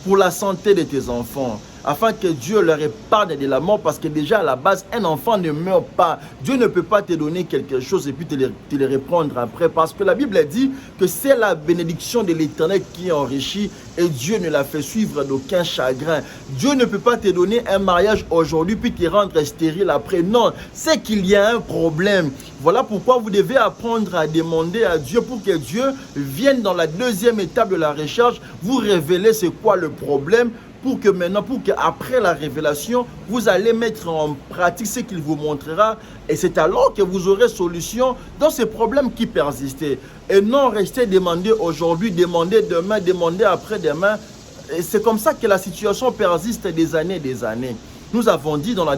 pour la santé de tes enfants, afin que Dieu leur épargne de la mort, parce que déjà à la base, un enfant ne meurt pas. Dieu ne peut pas te donner quelque chose et puis te le reprendre après, parce que la Bible dit que c'est la bénédiction de l'Éternel qui enrichit et Dieu ne la fait suivre d'aucun chagrin. Dieu ne peut pas te donner un mariage aujourd'hui puis te rendre stérile après. Non, c'est qu'il y a un problème. Voilà pourquoi vous devez apprendre à demander à Dieu pour que Dieu vienne dans la deuxième étape de la recherche, vous révéler c'est quoi le problème, pour que maintenant, pour qu'après la révélation, vous allez mettre en pratique ce qu'il vous montrera. Et c'est alors que vous aurez solution dans ces problèmes qui persistaient. Et non rester demander aujourd'hui, demander demain, demander après-demain. Et c'est comme ça que la situation persiste des années et des années. Nous avons dit dans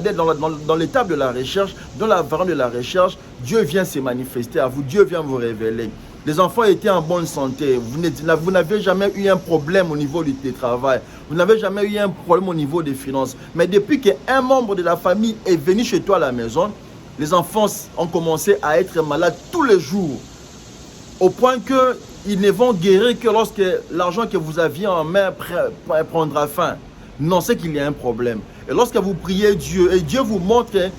l'étape de la recherche, dans la variante de la recherche, Dieu vient se manifester à vous, Dieu vient vous révéler. Les enfants étaient en bonne santé, vous n'avez jamais eu un problème au niveau du travail, vous n'avez jamais eu un problème au niveau des finances. Mais depuis qu'un membre de la famille est venu chez toi à la maison, les enfants ont commencé à être malades tous les jours, au point qu'ils ne vont guérir que lorsque l'argent que vous aviez en main prendra fin. Non, c'est qu'il y a un problème. Et lorsque vous priez Dieu, et Dieu vous montre,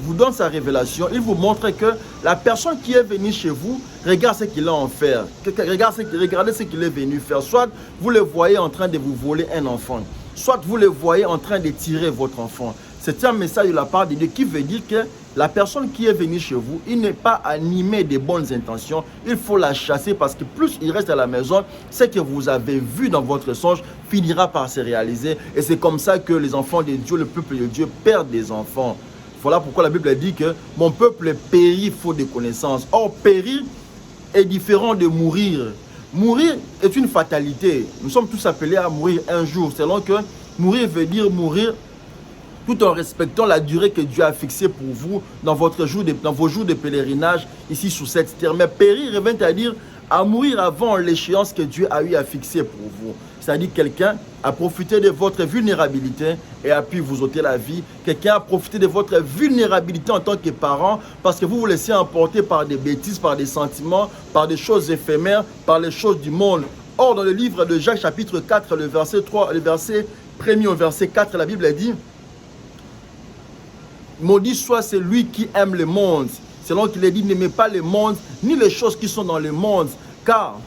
vous donne sa révélation, il vous montre que la personne qui est venue chez vous, regarde ce qu'il a en faire. Regardez ce qu'il est venu faire. Soit vous le voyez en train de vous voler un enfant, soit vous le voyez en train de tirer votre enfant. C'est un message de la part de Dieu qui veut dire que la personne qui est venue chez vous, il n'est pas animé de bonnes intentions. Il faut la chasser parce que plus il reste à la maison, ce que vous avez vu dans votre songe finira par se réaliser. Et c'est comme ça que les enfants de Dieu, le peuple de Dieu, perdent des enfants. Voilà pourquoi la Bible dit que mon peuple périt faute de connaissance. Or, périr est différent de mourir. Mourir est une fatalité. Nous sommes tous appelés à mourir un jour. Selon que mourir veut dire mourir tout en respectant la durée que Dieu a fixée pour vous dans vos jours de pèlerinage ici sous cette terre. Mais périr revient à dire à mourir avant l'échéance que Dieu a eu à fixer pour vous. C'est-à-dire quelqu'un a profité de votre vulnérabilité et a pu vous ôter la vie. Quelqu'un a profité de votre vulnérabilité en tant que parent parce que vous vous laissez emporter par des bêtises, par des sentiments, par des choses éphémères, par les choses du monde. Or, dans le livre de Jacques, chapitre 4, le verset 3, le verset 1er au verset 4, la Bible dit « Maudit soit celui qui aime le monde. » Selon qu'il est dit, n'aimez pas le monde, ni les choses qui sont dans le monde, car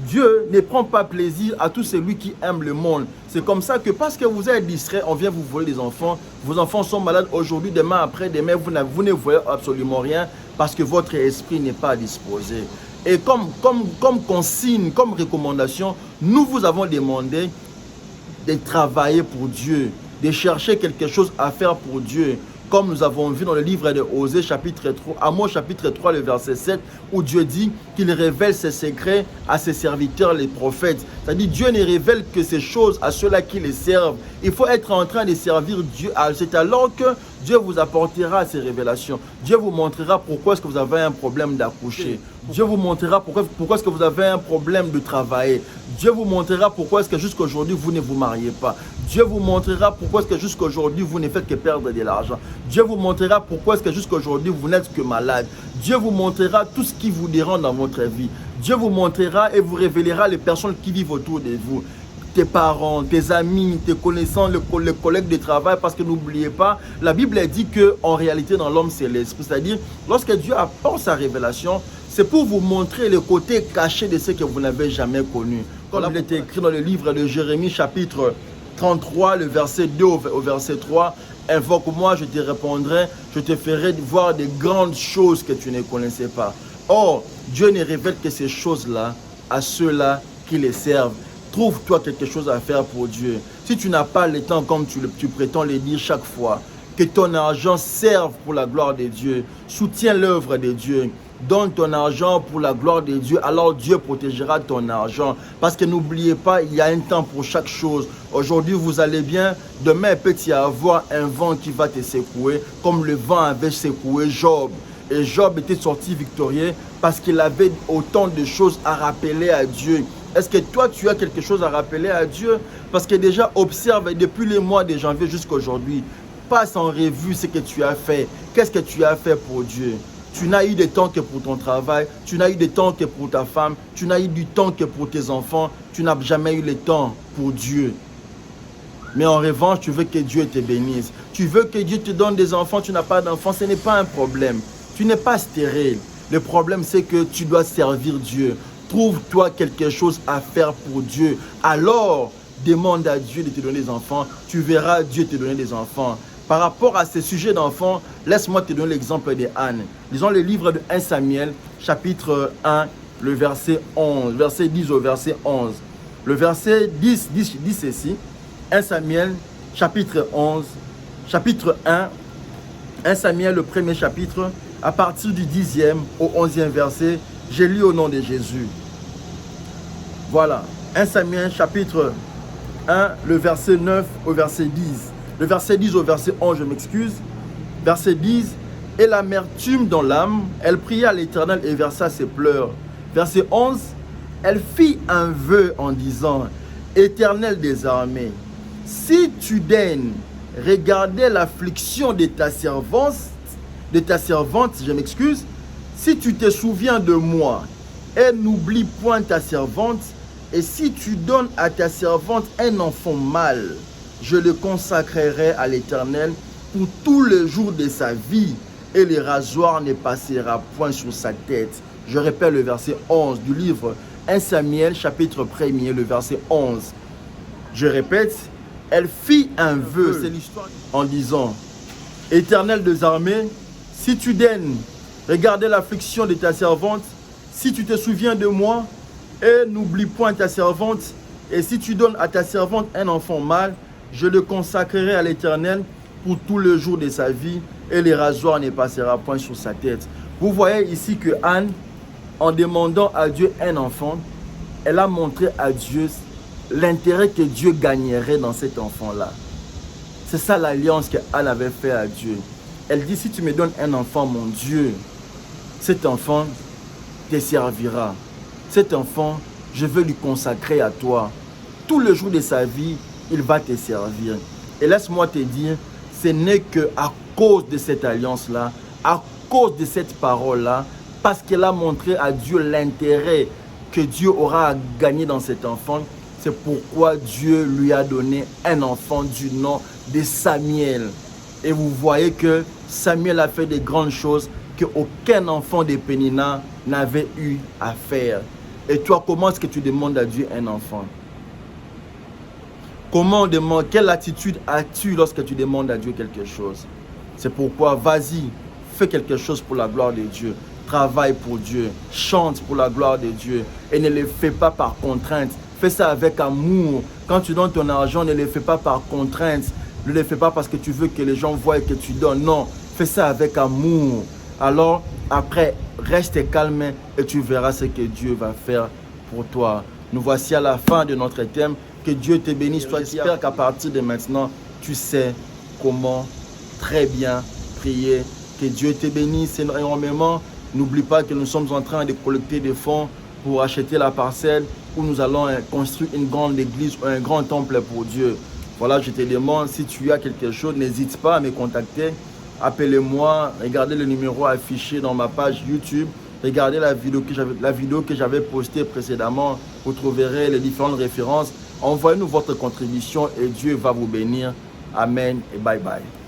Dieu ne prend pas plaisir à tout celui qui aime le monde. C'est comme ça que parce que vous êtes distrait, on vient vous voler des enfants. Vos enfants sont malades aujourd'hui, demain, après-demain, vous ne voyez absolument rien parce que votre esprit n'est pas disposé. Et comme consigne, comme recommandation, nous vous avons demandé de travailler pour Dieu, de chercher quelque chose à faire pour Dieu. Comme nous avons vu dans le livre de Osée, chapitre 3, Amos, chapitre 3, le verset 7, où Dieu dit qu'il révèle ses secrets à ses serviteurs, les prophètes. C'est-à-dire Dieu ne révèle que ces choses à ceux-là qui les servent. Il faut être en train de servir Dieu. C'est alors que Dieu vous apportera ces révélations. Dieu vous montrera pourquoi est-ce que vous avez un problème d'accoucher. Dieu vous montrera pourquoi est-ce que vous avez un problème de travailler. Dieu vous montrera pourquoi est-ce que jusqu'à aujourd'hui vous ne vous mariez pas. Dieu vous montrera pourquoi est-ce que jusqu'à aujourd'hui vous ne faites que perdre de l'argent. Dieu vous montrera pourquoi est-ce que jusqu'à aujourd'hui vous n'êtes que malade. Dieu vous montrera tout ce qui vous dérange dans votre vie. Dieu vous montrera et vous révélera les personnes qui vivent autour de vous. Tes parents, tes amis, tes connaissances, les collègues de travail, parce que n'oubliez pas, la Bible dit qu'en réalité dans l'homme c'est l'esprit. C'est-à-dire, lorsque Dieu apporte sa révélation, c'est pour vous montrer le côté caché de ce que vous n'avez jamais connu. Comme il est écrit dans le livre de Jérémie, chapitre 33, le verset 2 au verset 3, « Invoque-moi, je te répondrai, je te ferai voir des grandes choses que tu ne connaissais pas. » Or, Dieu ne révèle que ces choses-là à ceux-là qui les servent. Trouve-toi quelque chose à faire pour Dieu. Si tu n'as pas le temps, comme tu prétends le dire chaque fois, que ton argent serve pour la gloire de Dieu. Soutiens l'œuvre de Dieu. Donne ton argent pour la gloire de Dieu. Alors Dieu protégera ton argent. Parce que n'oubliez pas, il y a un temps pour chaque chose. Aujourd'hui, vous allez bien. Demain, peut y avoir un vent qui va te secouer. Comme le vent avait secoué Job. Et Job était sorti victorieux parce qu'il avait autant de choses à rappeler à Dieu. Est-ce que toi, tu as quelque chose à rappeler à Dieu? Parce que déjà, observe depuis les mois de janvier jusqu'à aujourd'hui. Passe en revue ce que tu as fait. Qu'est-ce que tu as fait pour Dieu? Tu n'as eu de temps que pour ton travail. Tu n'as eu de temps que pour ta femme. Tu n'as eu du temps que pour tes enfants. Tu n'as jamais eu le temps pour Dieu. Mais en revanche, tu veux que Dieu te bénisse. Tu veux que Dieu te donne des enfants. Tu n'as pas d'enfants. Ce n'est pas un problème. Tu n'es pas stérile. Le problème, c'est que tu dois servir Dieu. Trouve-toi quelque chose à faire pour Dieu. Alors, demande à Dieu de te donner des enfants. Tu verras Dieu te donner des enfants. Par rapport à ces sujets d'enfants, laisse-moi te donner l'exemple de Anne. Lisons le livre de 1 Samuel, chapitre 1, le verset 11, verset 10 au verset 11. Le verset 10 dit ceci. 1 Samuel, chapitre 11, chapitre 1 Samuel, le premier chapitre, à partir du 10e au 11e verset, j'ai lu au nom de Jésus. Voilà, 1 Samuel chapitre 1, le verset 9 au verset 10. Le verset 10 au verset 11, je m'excuse. Verset 10, et l'amertume dans l'âme, elle pria à l'Éternel et versa ses pleurs. Verset 11, elle fit un vœu en disant, Éternel des armées, si tu daignes regarder l'affliction de ta servante, je m'excuse, si tu te souviens de moi et n'oublie point ta servante, et si tu donnes à ta servante un enfant mâle, je le consacrerai à l'Éternel pour tous les jours de sa vie, et le rasoir ne passera point sur sa tête. Je répète le verset 11 du livre 1 Samuel, chapitre 1er, le verset 11. Je répète, elle fit un vœu, c'est l'histoire, en disant, Éternel des armées, si tu daignes regarder l'affliction de ta servante, si tu te souviens de moi, et n'oublie point ta servante, et si tu donnes à ta servante un enfant mâle, je le consacrerai à l'Éternel pour tous les jours de sa vie, et le rasoir ne passera point sur sa tête. Vous voyez ici que Anne, en demandant à Dieu un enfant, elle a montré à Dieu l'intérêt que Dieu gagnerait dans cet enfant-là. C'est ça l'alliance qu'Anne avait fait à Dieu. Elle dit, si tu me donnes un enfant, mon Dieu, cet enfant te servira. Cet enfant, je veux lui consacrer à toi. Tous les jours de sa vie, il va te servir. Et laisse-moi te dire, ce n'est qu'à cause de cette alliance-là, à cause de cette parole-là, parce qu'elle a montré à Dieu l'intérêt que Dieu aura à gagner dans cet enfant. C'est pourquoi Dieu lui a donné un enfant du nom de Samuel. Et vous voyez que Samuel a fait des grandes choses qu'aucun enfant de Pénina n'avait eu à faire. Et toi, comment est-ce que tu demandes à Dieu un enfant? Comment on demande, quelle attitude as-tu lorsque tu demandes à Dieu quelque chose? C'est pourquoi, vas-y, fais quelque chose pour la gloire de Dieu. Travaille pour Dieu, chante pour la gloire de Dieu et ne le fais pas par contrainte. Fais ça avec amour. Quand tu donnes ton argent, ne le fais pas par contrainte. Ne le fais pas parce que tu veux que les gens voient que tu donnes. Non, fais ça avec amour. Alors, après, reste calme et tu verras ce que Dieu va faire pour toi. Nous voici à la fin de notre thème. Que Dieu te bénisse. J'espère qu'à partir de maintenant, tu sais comment très bien prier. Que Dieu te bénisse énormément. N'oublie pas que nous sommes en train de collecter des fonds pour acheter la parcelle où nous allons construire une grande église ou un grand temple pour Dieu. Voilà, je te demande, si tu as quelque chose, n'hésite pas à me contacter. Appelez-moi, regardez le numéro affiché dans ma page YouTube. Regardez la vidéo que j'avais postée précédemment. Vous trouverez les différentes références. Envoyez-nous votre contribution et Dieu va vous bénir. Amen et bye bye.